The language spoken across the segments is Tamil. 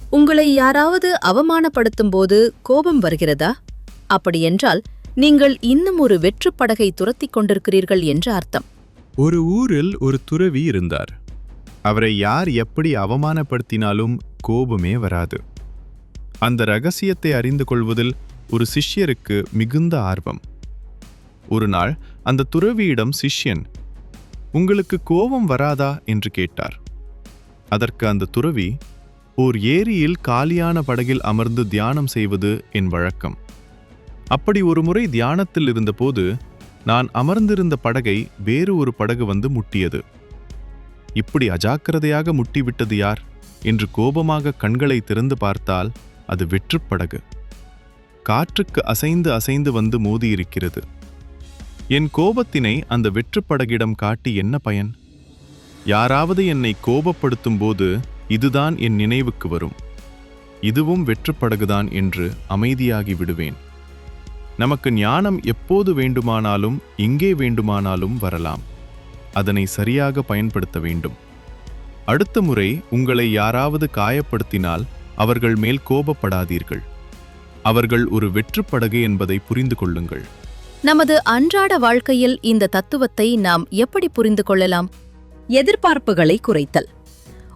உங்களை யாராவது அவமானப்படுத்தும் போது கோபம் வருகிறதா? அப்படியென்றால் நீங்கள் இன்னும் ஒரு வெற்றுப் படகை துரத்திக் கொண்டிருக்கிறீர்கள் என்று அர்த்தம். ஒரு ஊரில் ஒரு துறவி இருந்தார். அவரை யார் எப்படி அவமானப்படுத்தினாலும் கோபமே வராது. அந்த ரகசியத்தை அறிந்து கொள்வதில் ஒரு சிஷ்யருக்கு மிகுந்த ஆர்வம். ஒரு நாள் அந்த துறவியிடம் சிஷ்யன், உங்களுக்கு கோபம் வராதா என்று கேட்டார். அதற்கு அந்த துறவி, ஓர் ஏரியில் காலியான படகில் அமர்ந்து தியானம் செய்வது என் வழக்கம். அப்படி ஒரு முறை தியானத்தில் இருந்தபோது நான் அமர்ந்திருந்த படகை வேறு ஒரு படகு வந்து முட்டியது. இப்படி அஜாக்கிரதையாக முட்டிவிட்டது யார் என்று கோபமாக கண்களை திறந்து பார்த்தால் அது வெற்றுப் படகு. காற்றுக்கு அசைந்து அசைந்து வந்து மோதியிருக்கிறது. என் கோபத்தினை அந்த வெற்றுப் படகிடம் காட்டி என்ன பயன்? யாராவது என்னை கோபப்படுத்தும் போது இதுதான் என் நினைவுக்கு வரும். இதுவும் வெற்றுப் படகுதான் என்று அமைதியாகி விடுவேன். நமக்கு ஞானம் எப்போது வேண்டுமானாலும் எங்கே வேண்டுமானாலும் வரலாம். அதனை சரியாக பயன்படுத்த வேண்டும். அடுத்த முறை உங்களை யாராவது காயப்படுத்தினால் அவர்கள் மேல் கோபப்படாதீர்கள். அவர்கள் ஒரு வெற்றுப் படகு என்பதை புரிந்து கொள்ளுங்கள். நமது அன்றாட வாழ்க்கையில் இந்த தத்துவத்தை நாம் எப்படி புரிந்து கொள்ளலாம்? எதிர்பார்ப்புகளை குறைத்தல்.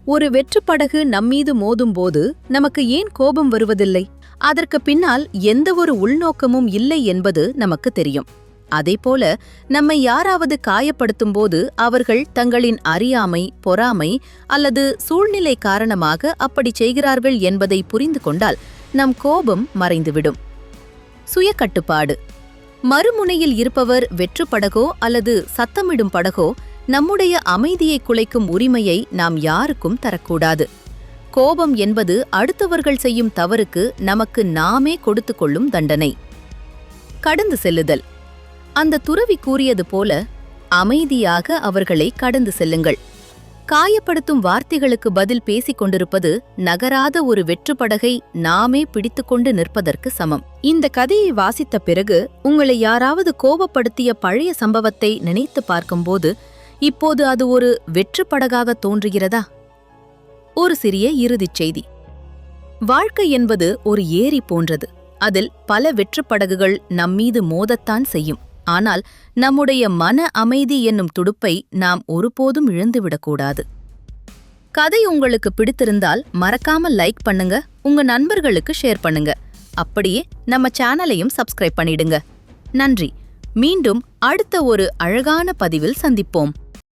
ஒரு வெற்றுப் படகு நம்மீது மோதும்போது நமக்கு ஏன் கோபம் வருவதில்லை? அதற்கு பின்னால் எந்த ஒரு உள்நோக்கமும் இல்லை என்பது நமக்கு தெரியும். அதேபோல நம்மை யாராவது காயப்படுத்தும் போது அவர்கள் தங்களின் அறியாமை, பொறாமை அல்லது சூழ்நிலை காரணமாக அப்படி செய்கிறார்கள் என்பதை புரிந்து கொண்டால் நம் கோபம் மறைந்துவிடும். சுய கட்டுப்பாடு. மறுமுனையில் இருப்பவர் வெற்றுப் படகோ அல்லது சத்தமிடும் படகோ நம்முடைய அமைதியை குலைக்கும் உரிமையை நாம் யாருக்கும் தரக்கூடாது. கோபம் என்பது அடுத்தவர்கள் செய்யும் தவறுக்கு நமக்கு நாமே கொடுத்து கொள்ளும் தண்டனை. கடந்து செல்லுதல். அந்த துறவி கூறியது போல அமைதியாக அவர்களை கடந்து செல்லுங்கள். காயப்படுத்தும் வார்த்தைகளுக்கு பதில் பேசிக் கொண்டிருப்பது நகராத ஒரு வெற்றுப்படகை நாமே பிடித்துக்கொண்டு நிற்பதற்கு சமம். இந்த கதையை வாசித்த பிறகு உங்களை யாராவது கோபப்படுத்திய பழைய சம்பவத்தை நினைத்து பார்க்கும்போது இப்போது அது ஒரு வெற்றுப்படகாக தோன்றுகிறதா? ஒரு சிறிய இறுதிச் செய்தி. வாழ்க்கை என்பது ஒரு ஏரி போன்றது. அதில் பல வெற்றுப்படகுகள் நம்மீது மோதத்தான் செய்யும். ஆனால் நம்முடைய மன அமைதி என்னும் துடுப்பை நாம் ஒருபோதும் இழந்துவிடக்கூடாது. கதை உங்களுக்கு பிடித்திருந்தால் மறக்காம லைக் பண்ணுங்க, உங்க நண்பர்களுக்கு ஷேர் பண்ணுங்க. அப்படியே நம்ம சேனலையும் சப்ஸ்கிரைப் பண்ணிடுங்க. நன்றி. மீண்டும் அடுத்த ஒரு அழகான பதிவில் சந்திப்போம்.